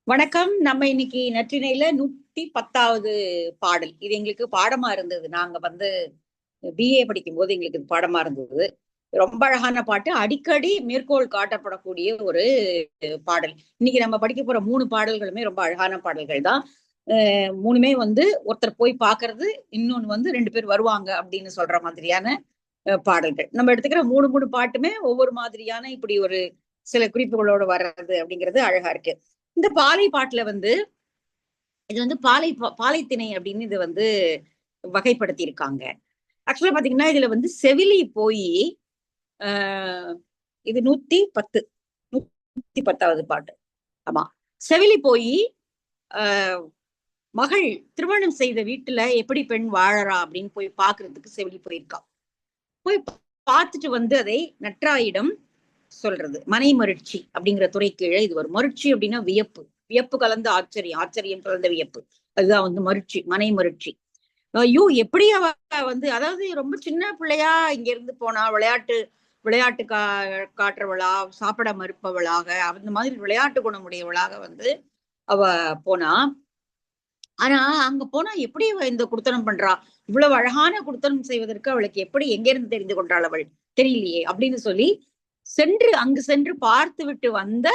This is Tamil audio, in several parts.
வணக்கம். நம்ம இன்னைக்கு நற்றிணையில 110வது பாடல். இது எங்களுக்கு பாடமா இருந்தது. நாங்க பிஏ படிக்கும் போது எங்களுக்கு இது பாடமா இருந்தது. ரொம்ப அழகான பாட்டு. அடிக்கடி மேற்கோள் காட்டப்படக்கூடிய ஒரு பாடல். இன்னைக்கு நம்ம படிக்க போற 3 பாடல்களுமே ரொம்ப அழகான பாடல்கள் தான். 3மே ஒருத்தர் போய் பாக்குறது, இன்னொன்னு 2 பேர் வருவாங்க அப்படின்னு சொல்ற மாதிரியான பாடல்கள். நம்ம எடுத்துக்கிற 3 பாட்டுமே ஒவ்வொரு மாதிரியான இப்படி ஒரு சில குறிப்புகளோட வர்றது அப்படிங்கிறது அழகா இருக்கு. இந்த பாலை பாட்டுல இது பாலைத்திணை அப்படின்னு இது வகைப்படுத்தி இருக்காங்க. ஆக்சுவலா பாத்தீங்கன்னா இதுல செவிலி போய் ஆஹ் இது 110 110வது பாட்டு. ஆமா, செவிலி போய் ஆஹ் மகள் திருமணம் செய்த வீட்டுல எப்படி பெண் வாழறா அப்படின்னு போய் பாக்குறதுக்கு செவிலி போயிருக்கா. போய் பார்த்துட்டு அதை நற்றாயிடம் சொல்றது. மனை மருட்சி அப்படிங்கிற துறை கீழே இது வரும். மருட்சி அப்படின்னா வியப்பு, வியப்பு கலந்த ஆச்சரியம், ஆச்சரியம் கலந்த வியப்பு. அதுதான் மருட்சி, மனை மருட்சி. ஐயோ, எப்படி அவ அதாவது ரொம்ப சின்ன பிள்ளையா இங்க இருந்து போனா, விளையாட்டு விளையாட்டு காட்டுறவளா, சாப்பிட மறுப்பவளாக, அந்த மாதிரி விளையாட்டு குணமுடையவளாக அவ போனா. ஆனா அங்க போனா எப்படி அவ இந்த குடுத்தனம் பண்றா? இவ்வளவு அழகான குடுத்தனம் செய்வதற்கு அவளுக்கு எப்படி எங்க இருந்து தெரிந்து கொண்டாள் அவள்? தெரியலையே அப்படின்னு சொல்லி அங்கு சென்று பார்த்து விட்டு வந்த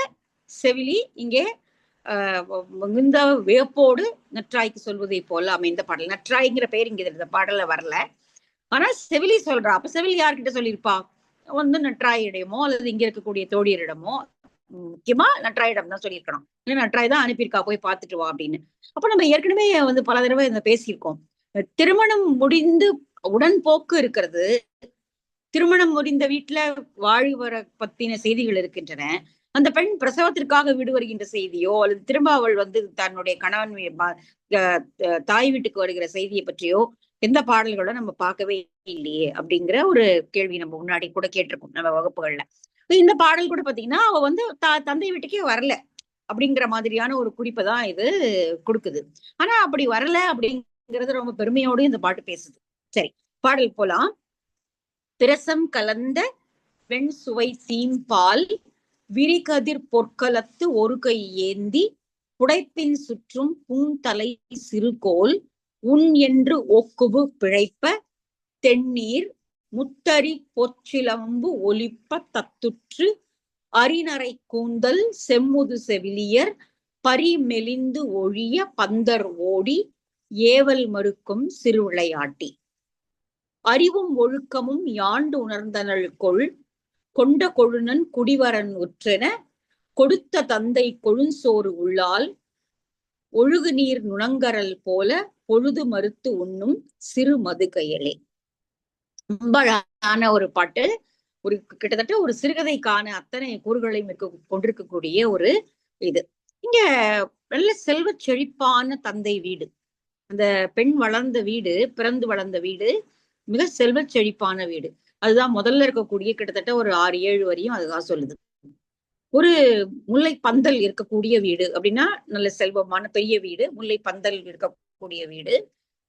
செவிலி இங்கே மிகுந்த வியப்போடு நற்றாய்க்கு சொல்வதை போல அமைந்த பாடல். நற்றாய்ங்கிற பெயர் இங்க இந்த பாடல்ல வரல. ஆனா செவிலி சொல்றா. அப்ப செவிலி யார்கிட்ட சொல்லியிருப்பா? நற்றாயிடமோ அல்லது இங்க இருக்கக்கூடிய தோழியரிடமோ, முக்கியமா நற்றாயிடம் தான் சொல்லியிருக்கணும். நற்றாய் தான் அனுப்பியிருக்கா, போய் பார்த்துட்டு வா அப்படின்னு. அப்ப நம்ம ஏற்கனவே பல தடவை பேசியிருக்கோம். திருமணம் முடிந்து உடன்போக்கு இருக்கிறது, திருமணம் முடிந்த வீட்டுல வாழ்வர பத்தின செய்திகள் இருக்கின்றன. அந்த பெண் பிரசவத்திற்காக வீடு வருகின்ற செய்தியோ அல்லது திரும்ப அவள் தன்னுடைய கணவன் தாய் வீட்டுக்கு வருகிற செய்தியை பற்றியோ எந்த பாடல்களோ நம்ம பார்க்கவே இல்லையே அப்படிங்கிற ஒரு கேள்வி நம்ம முன்னாடி கூட கேட்டிருக்கோம் நம்ம வகுப்புகள்ல. இந்த பாடல் கூட பாத்தீங்கன்னா அவ தந்தை வீட்டுக்கே வரல அப்படிங்கிற மாதிரியான ஒரு குறிப்பை தான் இது கொடுக்குது. ஆனா அப்படி வரல அப்படிங்கிறது ரொம்ப பெருமையோடு இந்த பாட்டு பேசுது. சரி, பாடல் போலாம். பிரசம் கலந்த வெண் சுவை சீம்பால் விரிகதிர் பொற்களத்து ஒரு கை ஏந்தி புடைப்பின் சுற்றும் பூந்தலை சிறுகோல் உன் என்று ஒக்குபு பிழைப்ப தென்னீர் முத்தரி பொற்சிலம்பு ஒலிப்ப தத்துற்று அரிநரை கூந்தல் செம்முது செவிலியர் பரிமெலிந்து ஒழிய பந்தர் ஓடி ஏவல் மறுக்கும் சிறு விளையாட்டி அறிவும் ஒழுக்கமும் யாண்டு உணர்ந்தனள் கொள் கொண்ட கொழுனன் குடிவரன் உற்றென கொடுத்த தந்தை கொழுஞ்சோறு உள்ளால் ஒழுகு நீர் நுணங்கரல் போல பொழுது மறுத்து உண்ணும் சிறு மதுகையலே. ரொம்ப அழகான ஒரு பாட்டு. ஒரு கிட்டத்தட்ட ஒரு சிறுகதைக்கான அத்தனை கூறுகளையும் கொண்டிருக்கக்கூடிய ஒரு இது. இங்க நல்ல செல்வ செழிப்பான தந்தை வீடு, அந்த பெண் வளர்ந்த வீடு, பிறந்து வளர்ந்த வீடு மிக செல்வ செழிப்பான வீடு. அதுதான் முதல்ல இருக்கக்கூடிய கிட்டத்தட்ட ஒரு 6-7 வரையும் அதுதான் சொல்லுது. ஒரு முல்லை பந்தல் இருக்கக்கூடிய வீடு அப்படின்னா நல்ல செல்வமான பெரிய வீடு, முல்லை பந்தல் இருக்கக்கூடிய வீடு.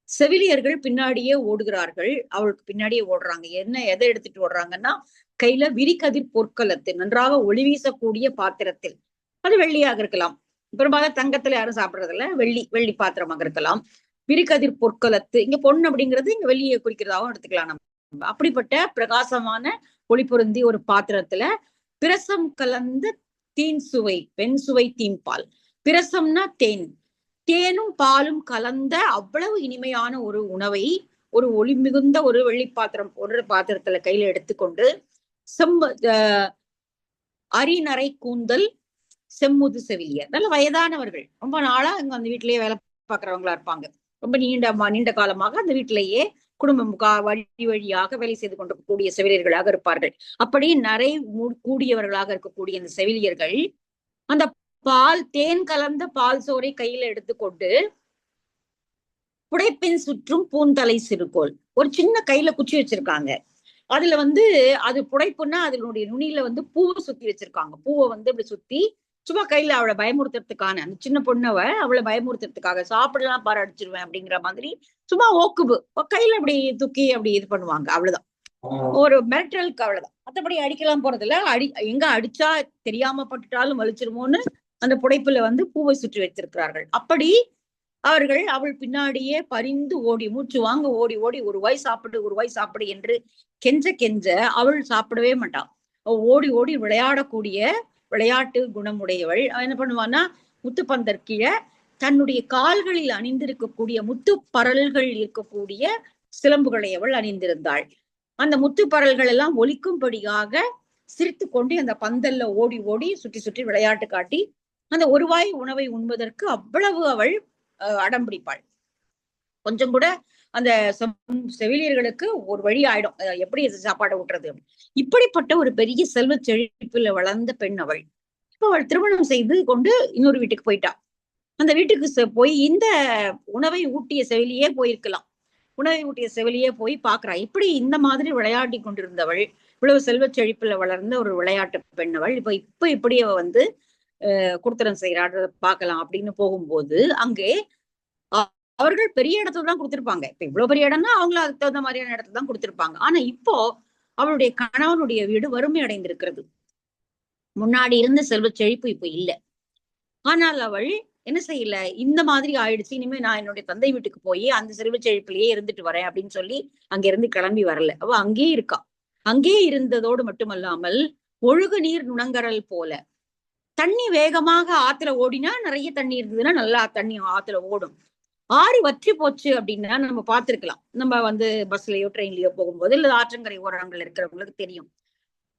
செவிலியர்கள் பின்னாடியே ஓடுகிறார்கள், அவளுக்கு பின்னாடியே ஓடுறாங்க. எதை எடுத்துட்டு ஓடுறாங்கன்னா கையில விரிகதிர் பொற்களத்து நன்றாக ஒளி வீசக்கூடிய பாத்திரத்தில், அது வெள்ளியாக இருக்கலாம், பெரும்பாலும் தங்கத்துல யாரும் சாப்பிடுறதில்ல, வெள்ளி பாத்திரமாக இருக்கலாம். விரிகதிர் பொற்களத்து, இங்க பொண்ணு அப்படிங்கிறது இங்க வெள்ளியை குறிக்கிறதாகவும் எடுத்துக்கலாம் நம்ம. அப்படிப்பட்ட பிரகாசமான ஒளி பொருந்தி ஒரு பாத்திரத்துல பிரசம் கலந்த தீன் சுவை பெண் சுவை தீம்பால். பிரசம்னா தேன், தேனும் பாலும் கலந்த அவ்வளவு இனிமையான ஒரு உணவை ஒரு ஒளி மிகுந்த ஒரு வெள்ளி பாத்திரம் ஒரு பாத்திரத்துல கையில எடுத்துக்கொண்டு அரிநரை கூந்தல் செம்முது செவிலியர், நல்ல வயதானவர்கள், ரொம்ப நாளா இங்க அந்த வீட்டிலேயே வேலை பார்க்கறவங்களா இருப்பாங்க. ரொம்ப நீண்ட காலமாக அந்த வீட்டிலேயே குடும்பம் வழி வழியாக வேலை செய்து கொண்டிருக்கக்கூடிய செவிலியர்களாக இருப்பார்கள். அப்படி நிறை கூடியவர்களாக இருக்கக்கூடிய அந்த செவிலியர்கள் அந்த தேன் கலந்த பால் சோறை கையில எடுத்துக்கொண்டு புடைப்பின் சுற்றும் பூந்தலை சிறுகோள், ஒரு சின்ன கையில குச்சி வச்சிருக்காங்க. அதுல அது புடைப்புன்னா அதனுடைய நுனியில பூவை சுத்தி வச்சிருக்காங்க. பூவை இப்படி சுத்தி சும்மா கையில அவளை பயமுறுத்துறதுக்கான, அந்த சின்ன பொண்ணவ அவளை பயமுறுத்துறதுக்காக, சாப்பிடலாம் பாரு அடிச்சிருவேன் அப்படிங்கிற மாதிரி சும்மா ஓக்குபு கையில அப்படி தூக்கி அப்படி இது பண்ணுவாங்க. அவ்வளவுதான், ஒரு மிரட்டலுக்கு, அவ்வளவுதான். மற்றபடி அடிக்கலாம் போறதில்ல. எங்க அடிச்சா தெரியாம பட்டுட்டாலும் வலிச்சிருமோன்னு அந்த புடைப்புல வந்து பூவை சுற்றி வைத்திருக்கிறார்கள். அப்படி அவள் பின்னாடியே பரிந்து ஓடி மூச்சு வாங்க ஓடி ஓடி ஒரு வாய் சாப்பிடு ஒரு வாய் சாப்பிடு என்று கெஞ்ச கெஞ்ச அவள் சாப்பிடவே மாட்டாள். ஓடி ஓடி விளையாடக்கூடிய விளையாட்டு குணமுடையவள். என்ன பண்ணுவான்னா முத்துப்பந்தர் கீழே தன்னுடைய கால்களில் அணிந்திருக்கக்கூடிய முத்து பரல்கள் இருக்கக்கூடிய சிலம்புகளை அவள் அணிந்திருந்தாள். அந்த முத்து பரல்கள் எல்லாம் ஒலிக்கும்படியாக சிரித்து கொண்டு அந்த பந்தல்ல ஓடி ஓடி சுற்றி சுற்றி விளையாட்டு காட்டி அந்த ஒரு வாய் உணவை உண்பதற்கு அவ்வளவு அவள் அடம்பிடிப்பாள். கொஞ்சம் கூட அந்த செவிலியர்களுக்கு ஒரு வழி ஆயிடும், எப்படி சாப்பாடை ஊட்டுறது. இப்படிப்பட்ட ஒரு பெரிய செல்வ செழிப்புல வளர்ந்த பெண் அவள். இப்ப அவள் திருமணம் செய்து கொண்டு இன்னொரு வீட்டுக்கு போயிட்டா. அந்த வீட்டுக்கு போய் இந்த உணவை ஊட்டிய செவிலியே போயிருக்கலாம். உணவை ஊட்டிய செவிலியே போய் பாக்குறா. இப்படி இந்த மாதிரி விளையாடி கொண்டிருந்தவள், இவ்வளவு செல்வ செழிப்புல வளர்ந்த ஒரு விளையாட்டு பெண் அவள். இப்ப இப்படி அவ வந்து குடுத்தனம் செய்யறாடு பார்க்கலாம் அப்படின்னு போகும்போது அங்கே அவர்கள் பெரிய இடத்துல தான் கொடுத்திருப்பாங்க. இப்ப இவ்வளவு பெரிய இடம்னா அவங்கள அதுக்கு தகுந்த மாதிரியான இடத்துல தான் கொடுத்திருப்பாங்க. ஆனா இப்போ அவளுடைய கணவனுடைய வீடு வறுமை அடைந்திருக்கிறது. முன்னாடி இருந்த செல்வ செழிப்பு இப்ப இல்லை. ஆனால் அவள் என்ன செய்யல, இந்த மாதிரி ஆயிடுச்சு, இனிமே நான் என்னுடைய தந்தை வீட்டுக்கு போய் அந்த செல்வ செழிப்பிலேயே இருந்துட்டு வரேன் அப்படின்னு சொல்லி அங்க இருந்து கிளம்பி வரல. அவ அங்கேயே இருக்கா. அங்கே இருந்ததோடு மட்டுமல்லாமல் ஒழுகு நீர் நுணங்கரல் போல தண்ணி வேகமாக ஆத்துல ஓடினா நிறைய தண்ணி இருந்ததுன்னா நல்லா தண்ணி ஆத்துல ஓடும். ஆறு வற்றி போச்சு அப்படின்னா நம்ம பார்த்திருக்கலாம். நம்ம வந்து பஸ்லயோ ட்ரெயின்லயோ போகும்போது இல்ல ஆற்றங்கரை ஓரங்கள் இருக்கிறவங்களுக்கு தெரியும்.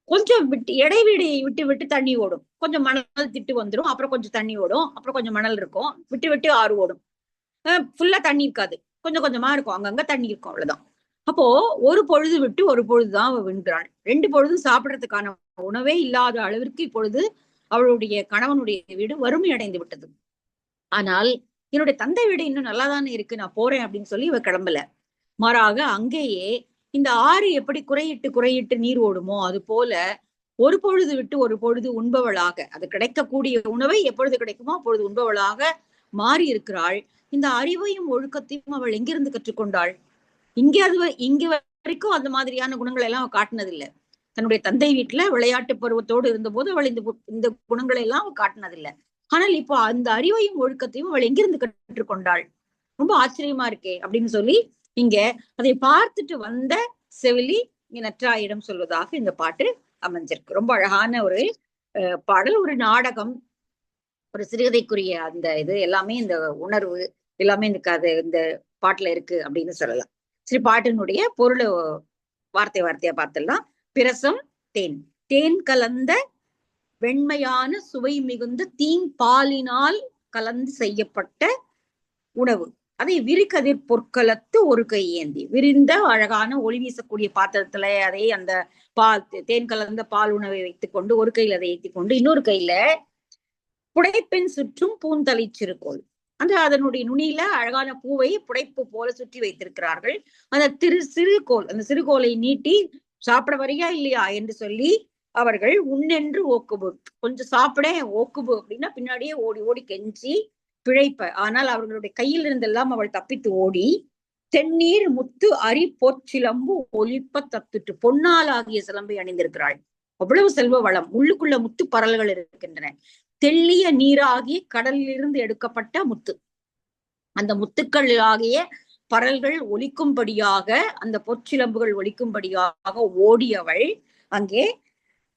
கொஞ்சம் விட்டு இடைவெளி விட்டு விட்டு தண்ணி ஓடும். கொஞ்சம் மணல் திட்டு வந்துடும், அப்புறம் கொஞ்சம் தண்ணி ஓடும், அப்புறம் கொஞ்சம் மணல் இருக்கும், விட்டு விட்டு ஆறு ஓடும். ஃபுல்லா தண்ணி இருக்காது, கொஞ்சம் கொஞ்சமா இருக்கும், அங்கங்க தண்ணி இருக்கும், அவ்வளவுதான். அப்போ ஒரு பொழுது விட்டு ஒரு பொழுதுதான் அவ வென்றாள். 2 பொழுதும் சாப்பிடறதுக்கான உணவே இல்லாத அளவிற்கு இப்பொழுது அவளுடைய கணவனுடைய வீடு வறுமை அடைந்து விட்டது. ஆனால் என்னுடைய தந்தை வீடு இன்னும் நல்லாதானே இருக்கு, நான் போறேன் அப்படின்னு சொல்லி இவ கிளம்பல. மாறாக அங்கேயே இந்த ஆறு எப்படி குறையிட்டு குறையிட்டு நீர் ஓடுமோ அது போல ஒரு பொழுது விட்டு ஒரு பொழுது உண்பவளாக, அது கிடைக்கக்கூடிய உணவை எப்பொழுது கிடைக்குமோ அப்பொழுது உண்பவளாக மாறி இருக்கிறாள். இந்த அறிவையும் ஒழுக்கத்தையும் அவள் எங்கிருந்து கற்றுக்கொண்டாள்? இங்க வரைக்கும் அந்த மாதிரியான குணங்களை எல்லாம் அவள் காட்டினதில்லை. தன்னுடைய தந்தை வீட்டுல விளையாட்டு பருவத்தோடு இருந்தபோது அவள் இந்த குணங்களை எல்லாம் அவள் காட்டினதில்லை. ஆனால் இப்போ அந்த அறிவையும் ஒழுக்கத்தையும் அவள் எங்கிருந்து கற்றுக்கொண்டாள்? ரொம்ப ஆச்சரியமா இருக்கே அப்படின்னு சொல்லி இங்க அதை பார்த்துட்டு வந்த செவிலி நற்றாயிடம் சொல்வதாக இந்த பாட்டு அமைஞ்சிருக்கு. ரொம்ப அழகான ஒரு பாடல், ஒரு நாடகம், ஒரு சிறுகதைக்குரிய அந்த இது எல்லாமே இந்த உணர்வு எல்லாமே இந்த கதை இந்த பாட்டுல இருக்கு அப்படின்னு சொல்லலாம். சரி, பாட்டினுடைய பொருளை வார்த்தையா பார்த்துடலாம். பிரசம் தேன், தேன் கலந்த வெண்மையான சுவை மிகுந்த தீம்பாலினால் கலந்து செய்யப்பட்ட உணவு. அதை விரிகதிர் பொற்களத்து ஒரு கை ஏந்தி, விரிந்த அழகான ஒளி வீசக்கூடிய பாத்திரத்துல அதை அந்த பால் தேன் கலந்த பால் உணவை வைத்துக் கொண்டு ஒரு கையில அதை ஏற்றி கொண்டு இன்னொரு கையில புடைப்பின் சுற்றும் பூந்தலை சிறுகோள், அந்த அதனுடைய நுனியில அழகான பூவை புடைப்பு போல சுற்றி வைத்திருக்கிறார்கள். அந்த சிறுகோள், அந்த சிறுகோளை நீட்டி சாப்பிட வரியா இல்லையா என்று சொல்லி அவர்கள் உன்னென்று ஓக்குபு, கொஞ்சம் சாப்பிட ஓக்குபு அப்படின்னா பின்னாடியே ஓடி ஓடி கெஞ்சி பிழைப்ப. ஆனால் அவர்களுடைய கையில் இருந்தெல்லாம் அவள் தப்பித்து ஓடி தென்னீர் முத்து அரி பொற்சிலம்பு ஒலிப்ப தத்துட்டு பொன்னால் ஆகிய சிலம்பை அணிந்திருக்கிறாள். அவ்வளவு செல்வ வளம், உள்ளுக்குள்ள முத்து பரல்கள் இருக்கின்றன. தெள்ளிய நீராகிய கடலிலிருந்து எடுக்கப்பட்ட முத்து, அந்த முத்துக்கள் ஆகிய பரல்கள் ஒலிக்கும்படியாக, அந்த பொற்சிலம்புகள் ஒலிக்கும்படியாக ஓடியவள் அங்கே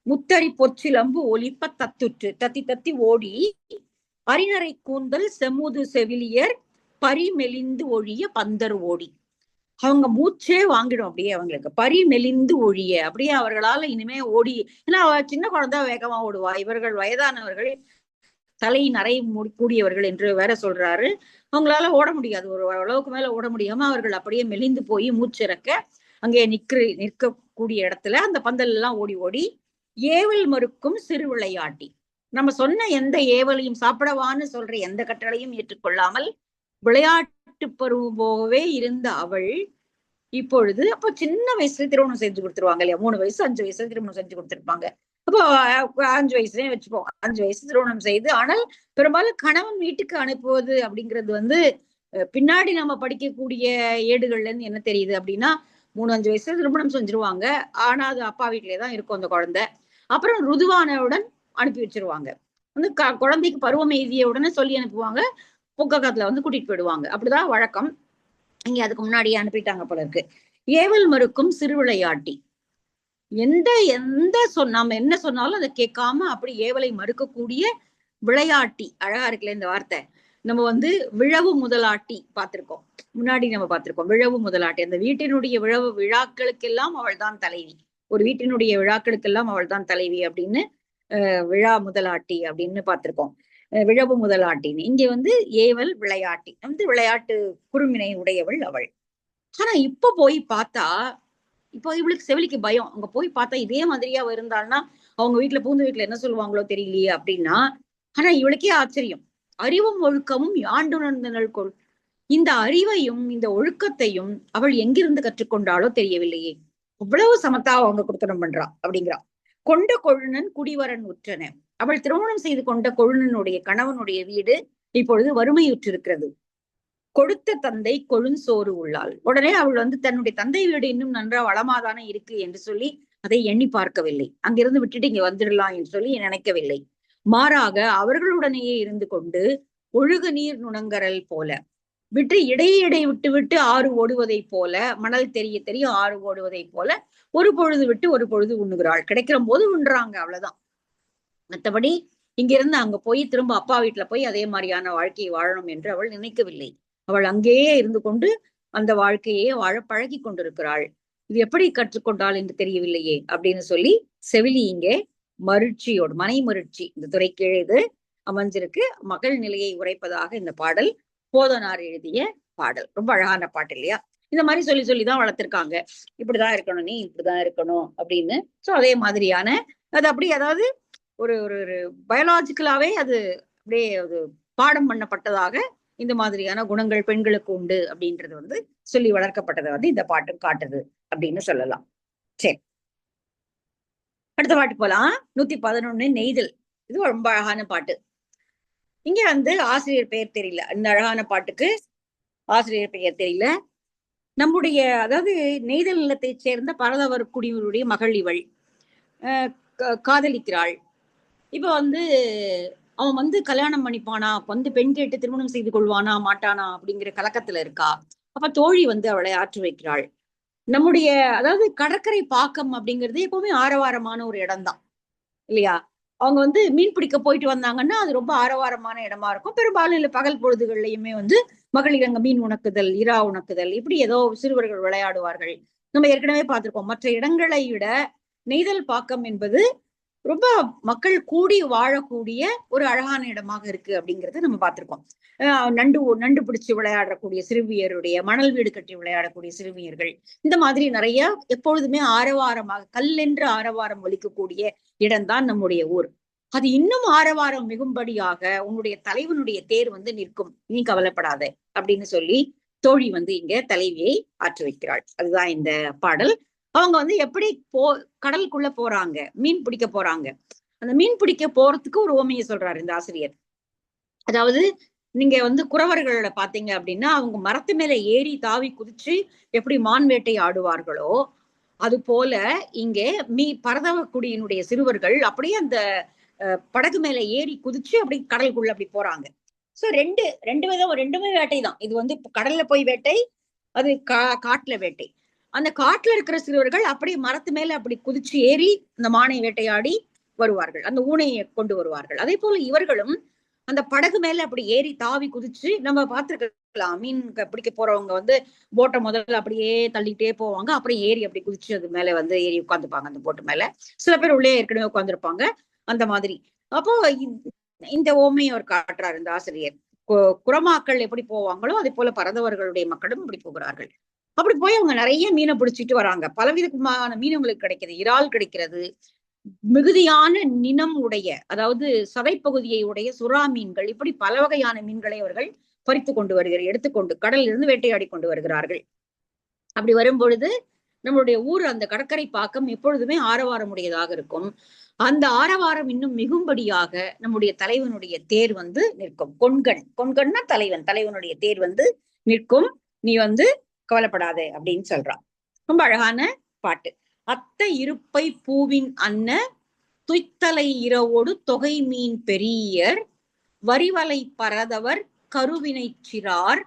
முத்தரி பொற்சிலம்பு ஒலிப்ப தத்துற்று தத்தி தத்தி ஓடி அரிநரை கூந்தல் செமுது செவிலியர் பரிமெலிந்து ஒழிய பந்தர் ஓடி. அவங்க மூச்சே வாங்கிடும் அப்படியே அவங்களுக்கு, பரிமெலிந்து ஒழிய, அப்படியே அவர்களால இனிமே ஓடி, ஏன்னா சின்ன குழந்தை வேகமா ஓடுவா, இவர்கள் வயதானவர்கள் தலை நரை கூடியவர்கள் என்று வேற சொல்றாரு, அவங்களால ஓட முடியாது, ஒரு அளவுக்கு மேல ஓட முடியாம அவர்கள் அப்படியே மெலிந்து போய் மூச்சிறக்க அங்கே நிற்கக்கூடிய இடத்துல அந்த பந்தல் எல்லாம் ஓடி ஓடி ஏவல் மறுக்கும் சிறு விளையாட்டி, நம்ம சொன்ன எந்த ஏவலையும் சாப்பிடவான்னு சொல்ற எந்த கட்டளையும் ஏற்றுக்கொள்ளாமல் விளையாட்டு பருவமாகவே இருந்த அவள் இப்பொழுது, அப்போ சின்ன வயசுல திருமணம் செஞ்சு கொடுத்துருவாங்க இல்லையா, 3 வயசு 5 வயசுல திருமணம் செஞ்சு கொடுத்துருப்பாங்க. அப்போ 5 வயசுலயே வச்சுப்போம், 5 வயசு திருமணம் செய்து, ஆனால் பெரும்பாலும் கணவன் வீட்டுக்கு அனுப்புவது அப்படிங்கிறது வந்து பின்னாடி நம்ம படிக்கக்கூடிய ஏடுகள்ல இருந்து என்ன தெரியுது அப்படின்னா 3-5 வயசுல திருமணம் செஞ்சிருவாங்க. ஆனா அது அப்பா வீட்டிலேயே தான் இருக்கும் அந்த குழந்தை. அப்புறம் ருதுவானவுடன் அனுப்பி வச்சிருவாங்க. வந்து குழந்தைக்கு பருவம் எய்திய உடனே சொல்லி அனுப்புவாங்க, புக்ககத்துல வந்து கூட்டிட்டு போயிடுவாங்க. அப்படிதான் வழக்கம். இங்க அதுக்கு முன்னாடியே அனுப்பிட்டாங்க போல இருக்கு. ஏவல் மறுக்கும் சிறு விளையாட்டி. எந்த எந்த நாம என்ன சொன்னாலும் அதை கேட்காம அப்படி ஏவலை மறுக்கக்கூடிய விளையாட்டி. அழகா இருக்குல்ல இந்த வார்த்தை. நம்ம வந்து விழவு முதலாட்டி பார்த்திருக்கோம். முன்னாடி நம்ம பார்த்திருக்கோம் விழவு முதலாட்டி. அந்த வீட்டினுடைய விழவு விழாக்களுக்கெல்லாம் அவள் தான் தலைவி. ஒரு வீட்டினுடைய விழாக்களுக்கெல்லாம் அவள் தான் தலைவி அப்படின்னு விழா முதலாட்டி அப்படின்னு பார்த்திருக்கோம். விழவு முதலாட்டின்னு. இங்க வந்து ஏவல் விளையாட்டி வந்து விளையாட்டு குறுமினை உடையவள் அவள். ஆனா இப்ப போய் பார்த்தா, இப்போ இவளுக்கு செவிலிக்கு பயம். அங்க போய் பார்த்தா இதே மாதிரியா இருந்தாள்னா அவங்க வீட்டுல பூந்து வீட்டுல என்ன சொல்லுவாங்களோ தெரியலையே அப்படின்னா. ஆனா இவளுக்கே ஆச்சரியம். அறிவும் ஒழுக்கமும் யாண்டுணர்ந்தனள் கொள். இந்த அறிவையும் இந்த ஒழுக்கத்தையும் அவள் எங்கிருந்து கற்றுக்கொண்டாலோ தெரியவில்லையே. அவ்வளவு சமத்தா அவங்க குடுத்தனம் பண்றா அப்படிங்கிறா. கொண்ட கொழுநன் குடிவரன் உற்றன. அவள் திருமணம் செய்து கொண்ட கொழுநனுடைய கணவனுடைய வீடு இப்பொழுது வறுமையுற்றிருக்கிறது. கொடுத்த தந்தை கொழுஞ்சோறு உள்ளாள். உடனே அவள் வந்து தன்னுடைய தந்தை வீடு இன்னும் நன்றா வளமாதானே இருக்கு என்று சொல்லி அதை எண்ணி பார்க்கவில்லை. அங்கிருந்து விட்டுட்டு இங்க வந்துடலாம் என்று சொல்லி நினைக்கவில்லை. மாறாக அவர்களுடனேயே இருந்து கொண்டு ஒழுகு நீர் நுணங்கரல் போல விட்டு இடையிடை விட்டு விட்டு ஆறு ஓடுவதை போல, மணல் தெரிய தெரிய ஆறு ஓடுவதை போல ஒரு பொழுது விட்டு ஒரு பொழுது உண்ணுகிறாள். கிடைக்கிற போது உண்றாங்க, அவ்வளவுதான். மற்றபடி இங்கிருந்து அங்க போய் திரும்ப அப்பா வீட்டுல போய் அதே மாதிரியான வாழ்க்கையை வாழணும் என்று அவள் நினைக்கவில்லை. அவள் அங்கேயே இருந்து கொண்டு அந்த வாழ்க்கையே வாழ பழகி கொண்டிருக்கிறாள். இது எப்படி கற்றுக்கொண்டாள் என்று தெரியவில்லையே அப்படின்னு சொல்லி செவிலி இங்கே மருட்சியோடு மனை மருட்சி இந்த துறைக்கு இது அமைஞ்சிருக்கு. மகள் நிலையை உரைப்பதாக இந்த பாடல் போதனார் எழுதிய பாடல். ரொம்ப அழகான பாட்டு இல்லையா? இந்த மாதிரி சொல்லி சொல்லிதான் வளர்த்திருக்காங்க. இப்படிதான் இருக்கணும், நீ இப்படிதான் இருக்கணும் அப்படின்னு. சோ அதே மாதிரியான அது அப்படி அதாவது ஒரு ஒரு பயாலாஜிக்கலாவே அது அப்படியே அது பாடம் பண்ணப்பட்டதாக இந்த மாதிரியான குணங்கள் பெண்களுக்கு உண்டு அப்படின்றது வந்து சொல்லி வளர்க்கப்பட்டதை வந்து இந்த பாட்டு காட்டுது அப்படின்னு சொல்லலாம். சரி, அடுத்த பாட்டு போலாம். 111 நெய்தல். இது ரொம்ப அழகான பாட்டு. இங்க வந்து ஆசிரியர் பெயர் தெரியல. இந்த அழகான பாட்டுக்கு ஆசிரியர் பெயர் தெரியல. நம்முடைய அதாவது நெய்தல் நிலத்தை சேர்ந்த பரதவர் குடியினுடைய மகள் இவள் காதலிக்கிறாள். இப்ப வந்து அவன் வந்து கல்யாணம் பண்ணிப்பானா, வந்து பெண் கேட்டு திருமணம் செய்து கொள்வானா மாட்டானா அப்படிங்கிற கலக்கத்துல இருக்கா. அப்ப தோழி வந்து அவளை ஆற்று வைக்கிறாள். நம்முடைய அதாவது கடற்கரை பாக்கம் அப்படிங்கிறது எப்பவுமே ஆரவாரமான ஒரு இடம் தான் இல்லையா? அவங்க வந்து மீன் பிடிக்க போயிட்டு வந்தாங்கன்னா அது ரொம்ப ஆரவாரமான இடமா இருக்கும். பெரும்பாலும் இல்ல பகல் பொழுதுகள்லயுமே வந்து மகளிர் அங்க மீன் உணக்குதல், இரா உணக்குதல், இப்படி ஏதோ சிறுவர்கள் விளையாடுவார்கள். நம்ம ஏற்கனவே பார்த்திருக்கோம். மற்ற இடங்களை விட நெய்தல் பாக்கம் என்பது ரொம்ப மக்கள் கூடி வாழக்கூடிய ஒரு அழகான இடமாக இருக்கு அப்படிங்கறத நம்ம பார்த்திருக்கோம். நண்டு பிடிச்சு விளையாடக்கூடிய சிறுமியருடைய மணல் வீடு கட்டி விளையாடக்கூடிய சிறுமியர்கள் இந்த மாதிரி நிறைய எப்பொழுதுமே ஆரவாரமாக கல்லென்று ஆரவாரம் ஒலிக்கக்கூடிய இடம்தான் நம்முடைய ஊர். அது இன்னும் ஆரவாரம் மிகும்படியாக உன்னுடைய தலைவனுடைய தேர் வந்து நிற்கும், நீ கவலைப்படாத அப்படின்னு சொல்லி தோழி வந்து இங்க தலைவியை ஆற்று வைக்கிறாள். அதுதான் இந்த பாடல். அவங்க வந்து எப்படி கடலுக்குள்ள போறாங்க, மீன் பிடிக்க போறாங்க. அந்த மீன் பிடிக்க போறதுக்கு ஒரு ஓமையை சொல்றாரு இந்த ஆசிரியர். அதாவது நீங்க வந்து குறவர்களோட பாத்தீங்க அப்படின்னா அவங்க மரத்து மேல ஏறி தாவி குதிச்சு எப்படி மான் வேட்டை ஆடுவார்களோ அது போல இங்கே பரதவக்குடியினுடைய சிறுவர்கள் அப்படியே அந்த படகு மேல ஏறி குதிச்சு அப்படி கடலுக்குள்ள அப்படி போறாங்க. சோ ரெண்டு விதம், ரெண்டுமே வேட்டை தான். இது வந்து கடல்ல போய் வேட்டை, அது காட்டுல வேட்டை. அந்த காட்டுல இருக்கிற சிறுவர்கள் அப்படி மரத்து மேல அப்படி குதிச்சு ஏறி அந்த மானை வேட்டையாடி வருவார்கள், அந்த ஊனையை கொண்டு வருவார்கள். அதே போல இவர்களும் அந்த படகு மேல அப்படி ஏறி தாவி குதிச்சு நம்ம பார்த்திருக்கலாம். மீன் பிடிக்க போறவங்க வந்து போட்டை முதல்ல அப்படியே தள்ளிட்டே போவாங்க, அப்புறம் ஏறி அப்படி குதிச்சு அது மேல வந்து ஏறி உட்காந்துப்பாங்க அந்த போட்டு மேல. சில பேர் உள்ளே ஏற்கனவே உட்காந்துருப்பாங்க அந்த மாதிரி. அப்போ இந்த ஓமையை அவர் காட்டுறாரு இந்த ஆசிரியர். குரமாக்கள் எப்படி போவாங்களோ அதே போல பரதவர்களுடைய மக்களும் இப்படி போகிறார்கள். அப்படி போய் அவங்க நிறைய மீனை பிடிச்சிட்டு வராங்க. பலவிதமான மீனங்களுக்கு கிடைக்கிறது, இறால் கிடைக்கிறது, மிகுதியான நினம் உடைய அதாவது சதைப்பகுதியை உடைய சுறா மீன்கள், இப்படி பல வகையான மீன்களை அவர்கள் பறித்து கொண்டு வருகிறார், எடுத்துக்கொண்டு கடலில் இருந்து வேட்டையாடி கொண்டு வருகிறார்கள். அப்படி வரும் பொழுது நம்மளுடைய ஊர் அந்த கடற்கரை பாக்கம் எப்பொழுதுமே ஆரவாரம் உடையதாக இருக்கும். அந்த ஆரவாரம் இன்னும் மிகும்படியாக நம்முடைய தலைவனுடைய தேர் வந்து நிற்கும். கொண்கண்னா தலைவன், தலைவனுடைய தேர் வந்து நிற்கும், நீ வந்து கவலைப்படாதே அப்படின்னு சொல்றான். ரொம்ப அழகான பாட்டு. அத்த இருப்பை பூவின் அன்ன துய்த்தலை இரவோடு தொகை மீன் பெரியர் வரிவலை பரதவர் கருவினை சிறார்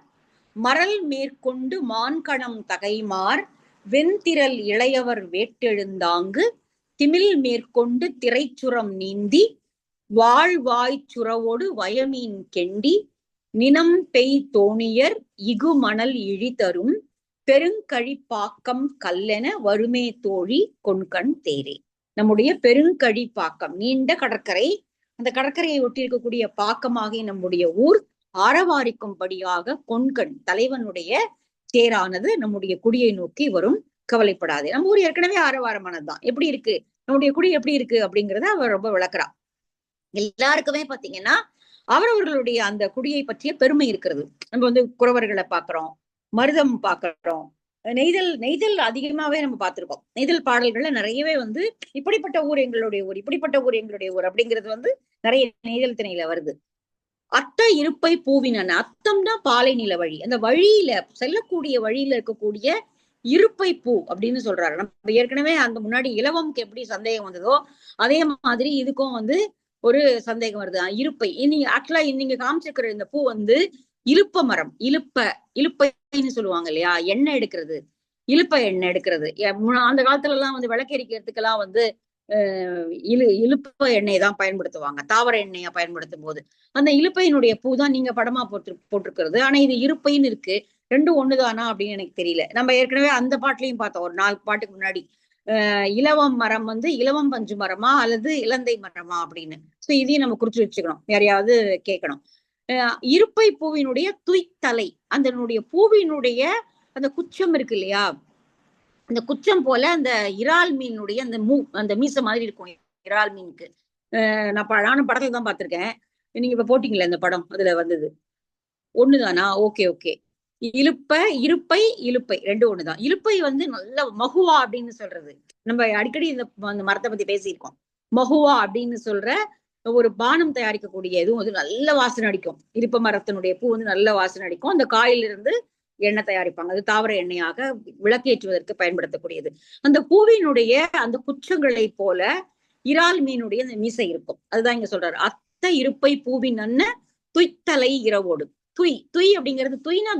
மரல் மேற்கொண்டு மான்கணம் தகைமார் வெண்திரல் இளையவர் வேட்டெழுந்தாங்கு திமில் மேற்கொண்டு திரைச்சுரம் நீந்தி வாழ்வாய் சுரவோடு வயமீன் கெண்டி நினம் பெய் தோணியர் இகு மணல் இழிதரும் பெருங்கழிப்பாக்கம் கல்லென வருமே தோழி கொண்கண் தேரே. நம்முடைய பெருங்கழிப்பாக்கம் நீண்ட கடற்கரை, அந்த கடற்கரையை ஒட்டி இருக்கக்கூடிய பாக்கமாகிய நம்முடைய ஊர் ஆரவாரிக்கும்படியாக கொண்கண் தலைவனுடைய தேரானது நம்முடைய குடியை நோக்கி வரும். கவலைப்படாது, நம்ம ஊர் ஏற்கனவே ஆரவாரமானதுதான். எப்படி இருக்கு நம்முடைய குடி எப்படி இருக்கு அப்படிங்கறத அவர் ரொம்ப விளக்குறா. எல்லாருக்குமே பாத்தீங்கன்னா அவரவர்களுடைய அந்த குடியை பற்றிய பெருமை இருக்கிறது. நம்ம வந்து குறவர்களை பாக்குறோம், மருதம் பாக்குறோம், நெய்தல் அதிகமாவே நம்ம பார்த்திருக்கோம். நெய்தல் பாடல்கள்ல நிறையவே வந்து இப்படிப்பட்ட ஊர் எங்களுடைய ஊர், இப்படிப்பட்ட ஊர் எங்களுடைய ஊர் அப்படிங்கிறது வந்து நிறைய நெய்தல் திணையில வருது. அத்த இருப்பை பூவினன், அத்தம்னா பாலை நில வழி, அந்த வழியில செல்லக்கூடிய வழியில இருக்கக்கூடிய இருப்பை பூ அப்படின்னு சொல்றாரு. நம்ம ஏற்கனவே அந்த முன்னாடி இலவம்க்கு எப்படி சந்தேகம் வந்ததோ அதே மாதிரி இதுக்கும் வந்து ஒரு சந்தேகம் வருது. இருப்பை ஆக்சுவலா நீங்க காமிச்சிருக்கிற இந்த பூ வந்து இலுப்ப மரம், இலுப்பைன்னு சொல்லுவாங்க இல்லையா, எண்ணெய் எடுக்கிறது, இலுப்ப எண்ணெய் எடுக்கிறது. அந்த காலத்துல எல்லாம் வந்து விளக்கெரிக்கிறதுக்கெல்லாம் வந்து இலுப்ப எண்ணெய் தான் பயன்படுத்துவாங்க, தாவர எண்ணெயா பயன்படுத்தும் போது. அந்த இலுப்பையினுடைய பூ தான் நீங்க படமா போட்டிருக்கிறது. ஆனா இது இருப்பைன்னு இருக்கு, ரெண்டும் ஒண்ணுதானா அப்படின்னு எனக்கு தெரியல. நம்ம ஏற்கனவே அந்த பாட்டுலயும் பார்த்தோம் ஒரு 4 பாட்டுக்கு முன்னாடி. இலவம் மரம் வந்து இலவம் பஞ்சு மரமா அல்லது இலந்தை மரமா அப்படின்னு. சோ இதையும் நம்ம குறிச்சு வச்சுக்கணும், யாரையாவது கேட்கணும். இருப்பை பூவினுடைய துய்த்தலை, அதனுடைய பூவினுடைய அந்த குச்சம் இருக்கு இல்லையா, அந்த குச்சம் போல அந்த இறால் மீனுடைய அந்த மீச மாதிரி இருக்கும் இறால் மீனுக்கு. நானும் படத்துல தான் பார்த்திருக்கேன். நீங்க இப்ப போட்டீங்களா இந்த படம், அதுல வந்தது ஒண்ணுதானா? Okay okay. இருப்பை இலுப்பை ரெண்டும் ஒண்ணுதான். இலுப்பை வந்து நல்ல மகுவா அப்படின்னு சொல்றது, நம்ம அடிக்கடி இந்த மரத்தை பத்தி பேசியிருக்கோம். மகுவா அப்படின்னு சொல்ற ஒரு பானம் தயாரிக்கக்கூடிய இதுவும் வந்து நல்ல வாசனை அடிக்கும். இருப்ப மரத்தினுடைய பூ வந்து நல்ல வாசனை அடிக்கும். அந்த காயிலிருந்து எண்ணெய் தயாரிப்பாங்க, அது தாவர எண்ணெயாக விளக்கேற்றுவதற்கு பயன்படுத்தக்கூடியது. அந்த பூவினுடைய அந்த குச்சங்களை போல இறால் மீனுடைய அந்த மீசை இருக்கும். அதுதான் இங்க சொல்றாரு. அத்த இருப்பை பூவின் அன்ன துய்த்தலை இரவோடு. துய் அப்படிங்கிறது, துய்னா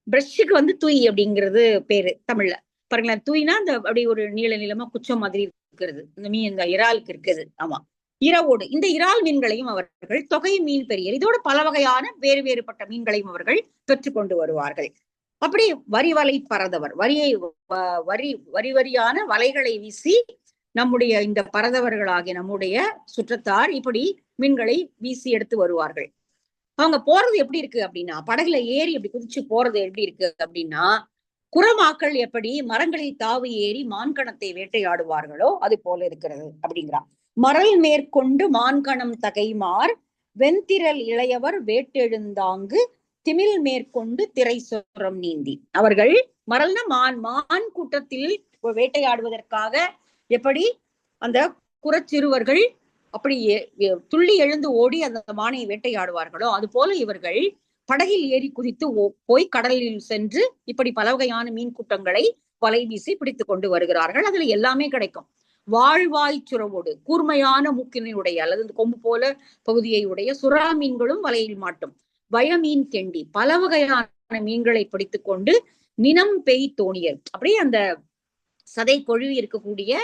பிரஷ்ஷுக்கு வந்து துய் அப்படிங்கிறது பேரு தமிழ்ல. பாருங்களேன், துய்னா அந்த அப்படி ஒரு நீளமா குச்சம் மாதிரி இருக்கிறது, இந்த இறாலுக்கு இருக்குது. ஆமா, இரவோடு இந்த இறால் மீன்களையும் அவர்கள் தொகை மீன் பெரியர், இதோட பல வகையான வேறுபட்ட மீன்களையும் அவர்கள் பெற்றுக்கொண்டு வருவார்கள். அப்படி வரிவலை பரதவர், வரியான வலைகளை வீசி நம்முடைய இந்த பரதவர்களாகிய நம்முடைய சுற்றத்தார் இப்படி மீன்களை வீசி எடுத்து வருவார்கள். அவங்க போறது எப்படி இருக்கு அப்படின்னா, படகுல ஏறி அப்படி குதிச்சு போறது எப்படி இருக்கு அப்படின்னா, குறமாக்கள் எப்படி மரங்களில் தாவி ஏறி மான்கணத்தை வேட்டையாடுவார்களோ அது போல இருக்கிறது அப்படிங்கிறான். மரல் மேற்கொண்டு மான்கணம் தகைமார் வெண்திரல் இளையவர் வேட்டெழுந்தாங்கு திமில் மேற்கொண்டு திரை சொரம் நீந்தி. அவர்கள் மரல்னா மான் கூட்டத்தில் வேட்டையாடுவதற்காக எப்படி அந்த குறச்சிறுவர்கள் அப்படி துள்ளி எழுந்து ஓடி அந்த மானை வேட்டையாடுவார்களோ அது போல இவர்கள் படகில் ஏறி குதித்து போய் கடலில் சென்று இப்படி பல வகையான மீன் கூட்டங்களை வலை வீசி பிடித்து கொண்டு வருகிறார்கள். அதுல எல்லாமே கிடைக்கும். வாழ்வாய் சுரவோடு, கூர்மையான மூக்கினுடைய அல்லது கொம்பு போல பகுதியை உடைய சுறா மீன்களும் வலையில் மாட்டும். வயமீன் கெண்டி, பல வகையான மீன்களை பிடித்து கொண்டு நினம் பெய் தோணியர், அப்படியே அந்த சதை கொழுவி இருக்கக்கூடிய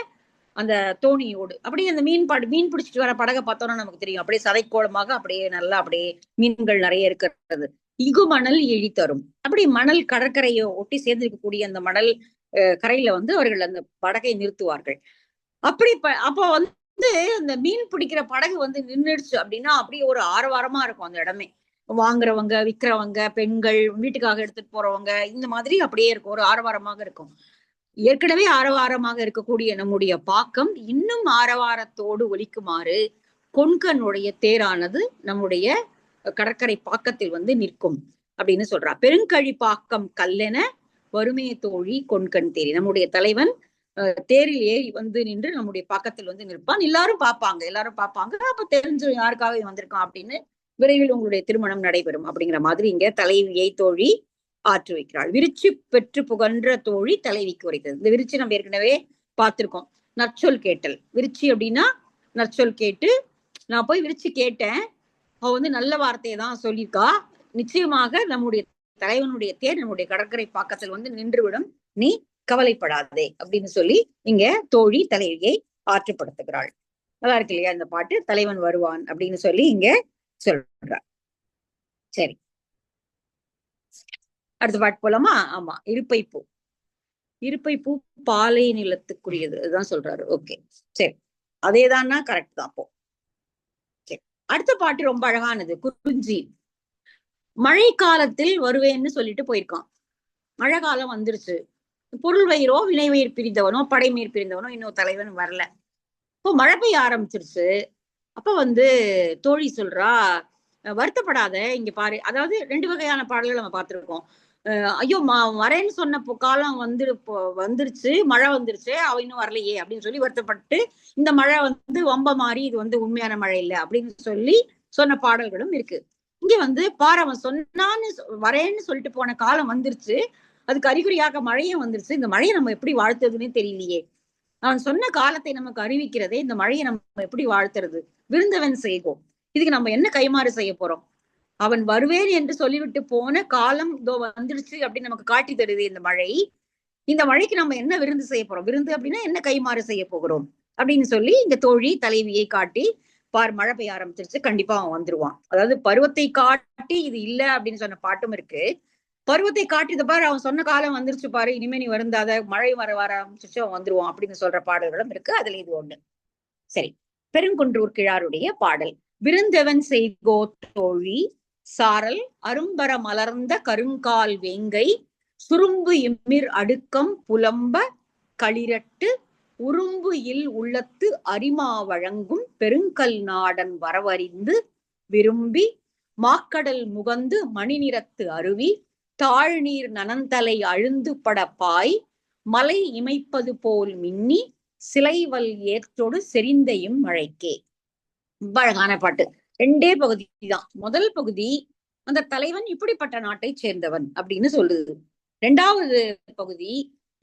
அந்த தோணியோடு அப்படியே அந்த மீன் பிடிச்சிட்டு வர படகை பார்த்தோம்னா நமக்கு தெரியும், அப்படியே சதைக்கோளமாக அப்படியே நல்லா அப்படியே மீன்கள் நிறைய இருக்கிறது. இகு மணல் இழி தரும், அப்படி மணல் கடற்கரையை ஒட்டி சேர்ந்திருக்கக்கூடிய அந்த மணல் கரையில வந்து அவர்கள் அந்த படகை நிறுத்துவார்கள். அப்படி அப்போ வந்து அந்த மீன் பிடிக்கிற படகு வந்து நின்றுடுச்சு அப்படின்னா அப்படியே ஒரு ஆரவாரமா இருக்கும் அந்த இடமே. வாங்குறவங்க, விற்கிறவங்க, பெண்கள், வீட்டுக்காக எடுத்துட்டு போறவங்க, இந்த மாதிரி அப்படியே இருக்கும், ஒரு ஆரவாரமாக இருக்கும். ஏற்கனவே ஆரவாரமாக இருக்கக்கூடிய நம்முடைய பாக்கம் இன்னும் ஆரவாரத்தோடு ஒலிக்குமாறு கொண்கனுடைய தேரானது நம்முடைய கடற்கரை பாக்கத்தில் வந்து நிற்கும் அப்படின்னு சொல்றா. பெருங்கழி பாக்கம் கல்லென வருமே தோழி கொண்கண் தேரி, நம்முடைய தலைவன் தேரில் ஏறி வந்து நின்று நம்முடைய பாக்கத்தில் வந்து நிற்பான். எல்லாரும் பார்ப்பாங்க. அப்ப தெரிஞ்சு யாருக்காக வந்திருக்கான் அப்படின்னு விரைவில் உங்களுடைய திருமணம் நடைபெறும் அப்படிங்கிற மாதிரி இங்க தலைவியை தோழி ஆற்று வைக்கிறாள். விரிச்சு பெற்று புகன்ற தோழி தலைவிக்கு உரைத்தது. இந்த விரிச்சு நம்ம ஏற்கனவே பார்த்திருக்கோம். நற்சொல் கேட்டல். விருச்சி அப்படின்னா நற்சொல் கேட்டு, நான் போய் விருச்சி கேட்டேன், அவ வந்து நல்ல வார்த்தையை தான் சொல்லியிருக்கா, நிச்சயமாக நம்முடைய தலைவனுடைய தேர் நம்முடைய கடற்கரை பாக்கத்தில் வந்து நின்றுவிடும், நீ கவலைப்படாதே அப்படின்னு சொல்லி இங்க தோழி தலைவியை ஆற்றுப்படுத்துகிறாள். நல்லா இருக்கு இல்லையா இந்த பாட்டு? தலைவன் வருவான் அப்படின்னு சொல்லி இங்க சொல்றார். சரி, அடுத்த பாட்டு போலாமா? ஆமா, இருப்பை பூ. இருப்பை பூ பாலை நிலத்துக்குரியது, அதுதான் சொல்றாரு. ஓகே, சரி, அதேதான்னா கரெக்ட் தான். அப்போ சரி, அடுத்த பாட்டு ரொம்ப அழகானது. குறிஞ்சி. மழை காலத்தில் வருவேன்னு சொல்லிட்டு போயிருக்கான். மழை காலம் வந்துருச்சு, பொருள் வயிறோ வினைவயிர் பிரிந்தவனோ படைமீர் பிரிந்தவனோ இன்னும் தலைவன் வரல. இப்போ மழை பெய்ய ஆரம்பிச்சிருச்சு. அப்ப வந்து தோழி சொல்றா, வருத்தப்படாத, இங்க பாரு. அதாவது 2 வகையான பாடல்கள் நம்ம பார்த்திருக்கோம். ஐயோ வரேன்னு சொன்ன காலம் வந்துருச்சு, மழை வந்துருச்சு, அவ இன்னும் வரலையே அப்படின்னு சொல்லி வருத்தப்பட்டு, இந்த மழை வந்து வம்ப மாறி இது வந்து உண்மையான மழை இல்லை அப்படின்னு சொல்லி சொன்ன பாடல்களும் இருக்கு. இங்க வந்து பாரு, அவன் சொன்னான்னு வரேன்னு சொல்லிட்டு போன காலம் வந்துருச்சு, அதுக்கு அறிகுறியாக மழையும் வந்துருச்சு, இந்த மழையை நம்ம எப்படி வாழ்த்துறதுன்னே தெரியலையே, அவன் சொன்ன காலத்தை நமக்கு அறிவிக்கிறதே, இந்த மழையை நம்ம எப்படி வாழ்த்துறது, விருந்தவன் செய்வோம், இதுக்கு நம்ம என்ன கைமாறு செய்ய போறோம்? அவன் வருவேன் என்று சொல்லிவிட்டு போன காலம் இதோ வந்துடுச்சு அப்படின்னு நமக்கு காட்டி தருது இந்த மழை. இந்த மழைக்கு நம்ம என்ன விருந்து செய்ய போறோம்? விருந்து அப்படின்னா என்ன கைமாறு செய்ய போகிறோம் அப்படின்னு சொல்லி இந்த தோழி தலைவியை காட்டி, பார் மழை பெய்ய ஆரம்பிச்சிருச்சு, கண்டிப்பா அவன் வந்துருவான். அதாவது பருவத்தை காட்டி இது இல்ல அப்படின்னு சொன்ன பாட்டும் இருக்கு. பருவத்தை காட்டித பாரு, அவன் சொன்ன காலம் வந்துருச்சு பாரு, இனிமே நீ வருந்தாத, மழை வர ஆரம்பிச்சிருச்சு, அவன் வந்துருவான் அப்படின்னு சொல்ற பாடல்களும் இருக்கு. அதுல இது ஒண்ணு. சரி, பெருங்குன்றூர் கிழாருடைய பாடல். விருந்தவன் செய்கோ தோழி சாரல் அரும்பர மலர்ந்த கருங்கால் வேங்கை சுரும்பு இம்மிர் அடுக்கம் புலம்ப களிரட்டு உரும்பு இல் உள்ளத்து அரிமா வழங்கும் பெருங்கல் நாடன் வரவறிந்து விரும்பி மாக்கடல் முகந்து மணிநிறத்து அருவி தாழ்நீர் நனந்தலை அழுந்து படப்பாய் மலை இமைப்பது போல் மின்னி சிலைவல் ஏற்றோடு செறிந்தையும் மழைக்கே. ரொம்ப அழகான பாட்டு. 2 பகுதி தான். முதல் பகுதி அந்த தலைவன் இப்படிப்பட்ட நாட்டை சேர்ந்தவன் அப்படின்னு சொல்லுது. 2வது பகுதி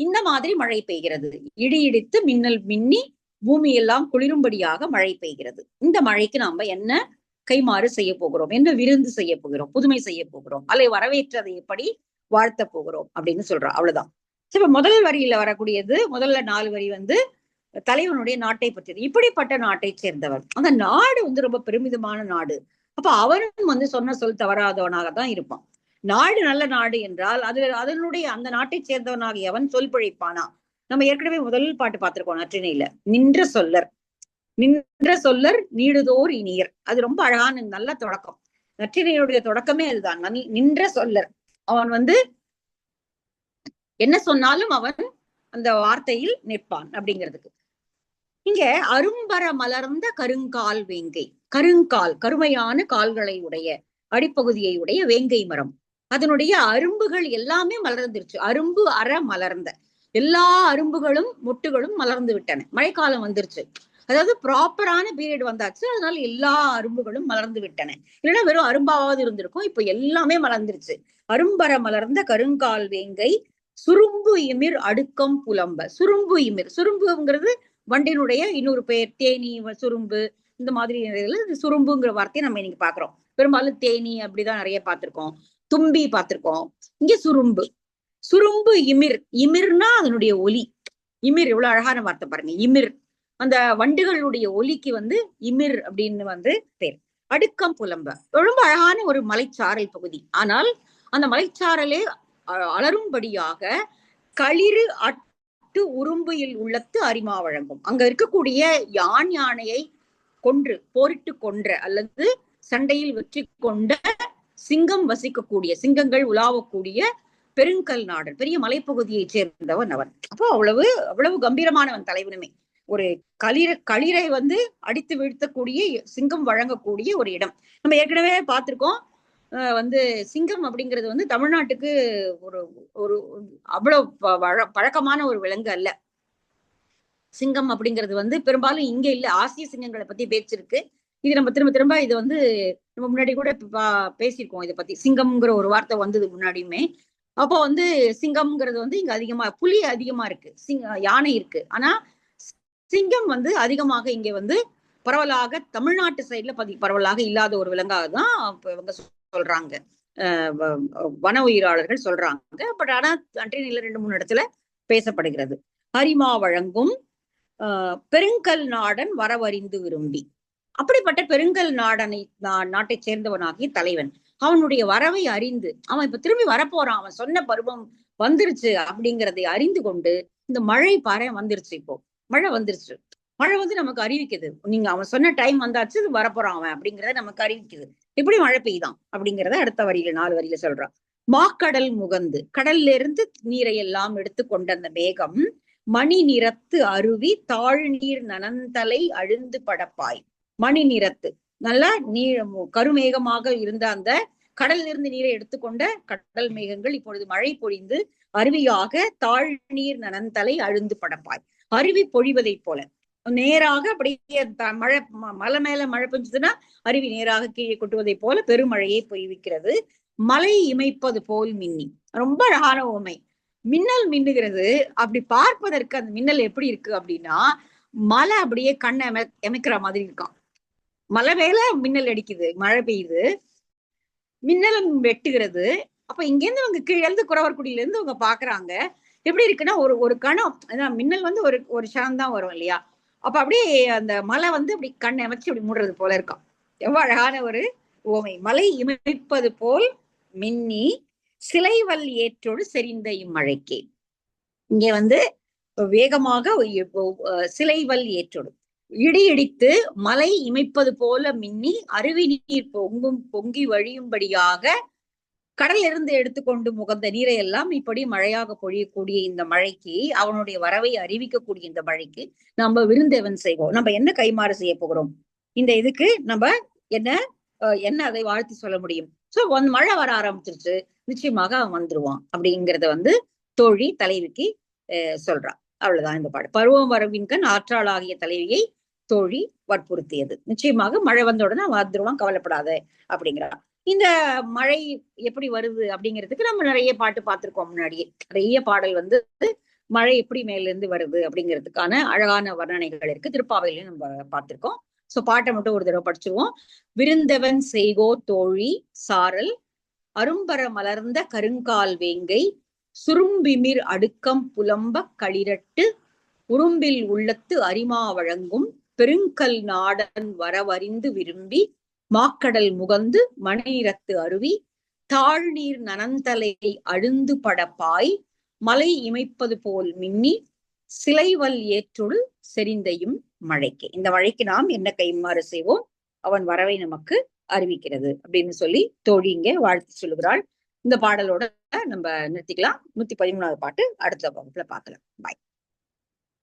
இந்த மாதிரி மழை பெய்கிறது, இடி இடித்து மின்னல் மின்னி பூமி எல்லாம் குளிரும்படியாக மழை பெய்கிறது. இந்த மழைக்கு நாம என்ன கைமாறு செய்ய போகிறோம், என்ன விருந்து செய்ய போகிறோம், புதுமை செய்ய போகிறோம், அல்லை வரவேற்றதை எப்படி வாழ்த்த போகிறோம் அப்படின்னு சொல்றோம். அவ்வளவுதான். இப்ப முதல் வரியில வரக்கூடியது, முதல்ல 4 வரி வந்து தலைவனுடைய நாட்டை பற்றியது. இப்படிப்பட்ட நாட்டை சேர்ந்தவன், அந்த நாடு வந்து ரொம்ப பெருமிதமான நாடு. அப்ப அவனும் வந்து சொன்ன சொல் தவறாதவனாக தான் இருப்பான். நாடு நல்ல நாடு என்றால் அதனுடைய அந்த நாட்டை சேர்ந்தவனாக எவன் சொல் பிழைப்பானா? நம்ம ஏற்கனவே முதல் பாட்டு பார்த்திருக்கோம் நற்றிணையில, நின்ற சொல்லர். நின்ற சொல்லர் நீடுதோர் இனியர். அது ரொம்ப அழகான நல்ல தொடக்கம். நற்றிணையுடைய தொடக்கமே அதுதான், நின்ற சொல்லர். அவன் வந்து என்ன சொன்னாலும் அவன் அந்த வார்த்தையில் நிற்பான் அப்படிங்கிறதுக்கு. இங்க அரும்பர மலர்ந்த கருங்கால் வேங்கை. கருங்கால், கருமையான கால்களை உடைய, அடிப்பகுதியை உடைய வேங்கை மரம், அதனுடைய அரும்புகள் எல்லாமே மலர்ந்துருச்சு. அரும்பு அற மலர்ந்த, எல்லா அரும்புகளும் மொட்டுகளும் மலர்ந்து விட்டன. மழைக்காலம் வந்துருச்சு, அதாவது ப்ராப்பரான பீரியட் வந்தாச்சு, அதனால எல்லா அரும்புகளும் மலர்ந்து விட்டன. இல்லைன்னா வெறும் அரும்பாவது இருந்திருக்கும், இப்ப எல்லாமே மலர்ந்துருச்சு. அரும்பர மலர்ந்த கருங்கால் வேங்கை சுரும்பு இமிர் அடுக்கம் புலம்ப. சுரும்பு இமிர், சுரும்புங்கிறது வண்டினுடைய இன்னொரு பெயர். தேனி, சுரும்பு, இந்த மாதிரி சுரும்புங்கிற வார்த்தையை நம்ம இன்னைக்கு பாக்குறோம். பெரும்பாலும் தேனி அப்படிதான் நிறைய பார்த்திருக்கோம், தும்பி பார்த்திருக்கோம். இங்க சுரும்பு. சுரும்பு இமிர். இமிர்னா அதனுடைய ஒலி. இமிர் எவ்வளவு அழகான வார்த்தை பாருங்க, இமிர். அந்த வண்டுகளுடைய ஒலிக்கு வந்து இமிர் அப்படின்னு வந்து பேர். அடுக்கம் புலம்ப, ரொம்ப அழகான ஒரு மலைச்சாரல் பகுதி. ஆனால் அந்த மலைச்சாரலே அலரும்படியாக களிறு அட்டு உரும்புயில் உள்ளத்து அரிமா வழங்கும். அங்க இருக்கக்கூடிய யானையை கொன்று போரிட்டு கொன்ற அல்லது சண்டையில் வெற்றி கொண்ட சிங்கம் வசிக்கக்கூடிய, சிங்கங்கள் உலாவக்கூடிய பெருங்கல் நாடன், பெரிய மலைப்பகுதியை சேர்ந்தவன் அவன். அப்போ அவ்வளவு கம்பீரமானவன் தலைவனுமே. ஒரு களிரை வந்து அடித்து வீழ்த்தக்கூடிய, சிங்கம் வழங்கக்கூடிய ஒரு இடம். நம்ம ஏற்கனவே பார்த்திருக்கோம். வந்து சிங்கம் அப்படிங்கிறது வந்து தமிழ்நாட்டுக்கு ஒரு ஒரு அவ்வளவு பழக்கமான ஒரு விலங்கு அல்ல. சிங்கம் அப்படிங்கிறது வந்து பெரும்பாலும் இங்க இல்ல. ஆசிய சிங்கங்களை பத்தி பேச்சிருக்கு. இது நம்ம திரும்ப திரும்ப இது வந்து நம்ம முன்னாடி கூட பேசியிருக்கோம் இதை பத்தி. சிங்கம்ங்கிற ஒரு வார்த்தை வந்தது முன்னாடியுமே. அப்போ வந்து சிங்கம்ங்கிறது வந்து இங்க அதிகமா, புலி அதிகமா இருக்கு, யானை இருக்கு. ஆனா சிங்கம் வந்து அதிகமாக இங்க வந்து பரவலாக தமிழ்நாட்டு சைட்ல பரவலாக இல்லாத ஒரு விலங்காக தான் இவங்க சொல்றாங்க, வன உயிராளர்கள் சொல்றாங்க. பட் ஆனா அன்றைய 2-3 இடத்துல பேசப்படுகிறது. ஹரிமா வழங்கும் பெருங்கல் நாடன் வரவறிந்து விரும்பி. அப்படிப்பட்ட பெருங்கல் நாட்டை சேர்ந்தவனாகிய தலைவன் அவனுடைய வரவை அறிந்து, அவன் இப்ப திரும்பி வரப்போறான், அவன் சொன்ன பருவம் வந்துருச்சு அப்படிங்கிறதை அறிந்து கொண்டு, இந்த மழை பாறை வந்துருச்சு, இப்போ மழை வந்துருச்சு, மழை வந்து நமக்கு அறிவிக்குது, நீங்க அவன் சொன்ன டைம் வந்தாச்சு, இது வரப்போறான் அவன் அப்படிங்கிறத நமக்கு அறிவிக்குது. எப்படி மழை பெய்தான் அப்படிங்கிறத அடுத்த வரியில 4 வரியில சொல்றான். மாக்கடல் முகந்து, கடல்ல இருந்து நீரை எல்லாம் எடுத்து கொண்ட அந்த மேகம் மணி நிறத்து அருவி தாழ்நீர் நனந்தலை அழுந்து படப்பாய். மணி நிறத்து நல்லா நீர் கருமேகமாக இருந்த அந்த கடலில் இருந்து நீரை எடுத்துக்கொண்ட கடல் மேகங்கள் இப்பொழுது மழை பொழிந்து அருவியாக தாழ்நீர் நனந்தலை அழுந்து படப்பாய். அருவி பொழிவதை போல நேராக அப்படியே மழை மலை மேல மழை பெஞ்சதுன்னா அருவி நேராக கீழே கொட்டுவதை போல பெருமழையை பொய்விக்கிறது. மலை இமைப்பது போல் மின்னி, ரொம்ப அழகான உமை. மின்னல் மின்னுகிறது. அப்படி பார்ப்பதற்கு அந்த மின்னல் எப்படி இருக்கு அப்படின்னா, மலை அப்படியே கண்ணை எமைக்கிற மாதிரி இருக்கான். மலை மேல மின்னல் அடிக்குது, மழை பெய்யுது, மின்னலும் வெட்டுகிறது. அப்ப இங்கேருந்து அவங்க கீழே குறவர்குடியில இருந்து அவங்க பாக்குறாங்க, எப்படி இருக்குன்னா ஒரு கணம், மின்னல் வந்து ஒரு க்ஷணம் தான் வரும் இல்லையா, அப்ப அப்படியே அந்த மலை வந்து அப்படி கண் அமைச்சு அப்படி மூடுறது போல இருக்கான். எவ்வளவு அழகான ஒரு ஓமை. மலை இமைப்பது போல் மின்னி சிலைவல் ஏற்றோடு செறிந்த இம்மழைக்கே. இங்க வந்து வேகமாக சிலைவல் ஏற்றோடு இடி இடித்து மலை இமைப்பது போல மின்னி அருவி நீர் பொங்கி வழியும்படியாக கடலிலிருந்து எடுத்துக்கொண்டு முகந்த நீரை எல்லாம் இப்படி மழையாக பொழியக்கூடிய இந்த மழைக்கு, அவனுடைய வரவை அறிவிக்கக்கூடிய இந்த மழைக்கு நம்ம விருந்தேவன் செய்வோம். நம்ம என்ன கைமாறு செய்ய போகிறோம்? இந்த இதுக்கு நம்ம என்ன அதை வாழ்த்து சொல்ல முடியும்? சோ மழை வர ஆரம்பிச்சிருச்சு, நிச்சயமாக அவன் வந்துருவான் அப்படிங்கிறத வந்து தோழி தலைவிக்கு சொல்றான். அவ்வளவுதான் இந்த பாடு. பருவம் வரவின்கண் ஆற்றாளாகிய தலைவியை தோழி வற்புறுத்தியது. நிச்சயமாக மழை வந்த உடனே அவன் வந்துருவான், கவலைப்படாத அப்படிங்கிறான். இந்த மழை எப்படி வருது அப்படிங்கிறதுக்கு நம்ம நிறைய பாட்டு பார்த்திருக்கோம் முன்னாடியே. நிறைய பாடல் வந்து மழை எப்படி மேல இருந்து வருது அப்படிங்கிறதுக்கான அழகான வர்ணனைகள் இருக்கு. திருப்பாவையிலையும் நம்ம பார்த்திருக்கோம். சோ பாட்டை மட்டும் ஒரு தடவை படிச்சிருவோம். விருந்தவன் செய்கோ தோழி சாரல் அரும்பர மலர்ந்த கருங்கால் வேங்கை சுரும்பிமிர் அடுக்கம் புலம்ப களிரட்டு உறும்பில் உள்ளத்து அரிமா வழங்கும் பெருங்கல் நாடன் வரவறிந்து விரும்பி மாக்கடல் முகந்து மணிரத்து அருவி தாழ்நீர் நனந்தலை அழுந்து படப்பாய் மலை இமைப்பது போல் மின்னி சிலைவல் ஏற்றொடு செறிந்தையும் மழைக்கு. இந்த மழைக்கு நாம் என்ன கைமாறு செய்வோம்? அவன் வரவை நமக்கு அறிவிக்கிறது அப்படின்னு சொல்லி தோழி இங்க வாழ்த்து சொல்லுகிறாள். இந்த பாடலோட நம்ம நிறுத்திக்கலாம். 113வது பாட்டு அடுத்த வகுப்புல பார்க்கலாம்.